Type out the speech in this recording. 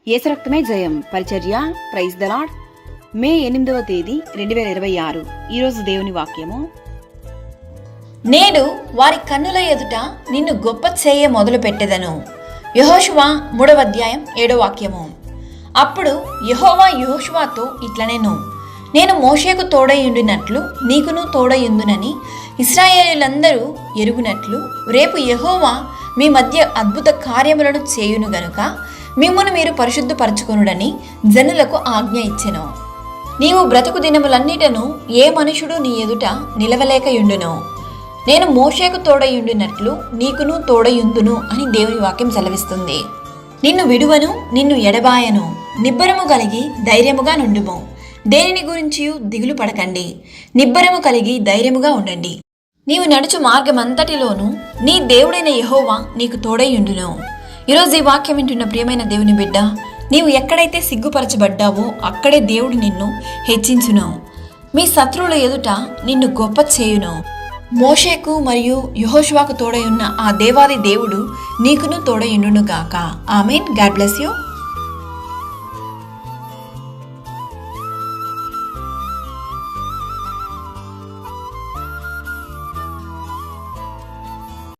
యేసు రక్తమే జయం పరిచర్య ప్రైజ్ ద లార్డ్. మే 8వ తేదీ 2026. ఈరోజు దేవుని వాక్యము. నేడు వారి కన్నుల ఎదుట నిన్ను గొప్ప చేయ మొదలు పెట్టెదను. యెహోషువ 3వ అధ్యాయం 7వ వాక్యము. అప్పుడు యెహోవా యెహోషువతో ఇట్లనెను, నేను మోషేకు తోడయుండినట్లు నీకును తోడయుందునని ఇశ్రాయేలీయులందరూ ఎరుగునట్లు రేపు యెహోవా మీ మధ్య అద్భుత కార్యములను చేయును గనుక మిమ్మును మీరు పరిశుద్ధపరచుకొనుడని జనులకు ఆజ్ఞ ఇచ్చెను. నీవు బ్రతుకు దినములన్నిటను ఏ మనుషుడు నీ ఎదుట నిలవలేకయుండును. నేను మోషేకు తోడయుండినట్లు నీకును తోడయుందును అని దేవుని వాక్యం సెలవిస్తుంది. నిన్ను విడువను, నిన్ను ఎడబాయను. నిబ్బరము కలిగి ధైర్యముగా నుండుము. దేనిని గురించి దిగులు పడకండి. నిబ్బరము కలిగి ధైర్యముగా ఉండండి. నీవు నడుచు మార్గమంతటిలోనూ నీ దేవుడైన యెహోవా నీకు తోడయుండును. ఈరోజు ఈ వాక్యం వింటున్న ప్రియమైన దేవుని బిడ్డ, నీవు ఎక్కడైతే సిగ్గుపరచబడ్డావో అక్కడే దేవుడు నిన్ను హెచ్చించును. మీ శత్రువుల ఎదుట నిన్ను గొప్ప చేయును. మోషేకు మరియు యెహోషువకు తోడై ఉన్న ఆ దేవాది దేవుడు నీకును తోడయుండును గాక. ఆమేన్. God bless you.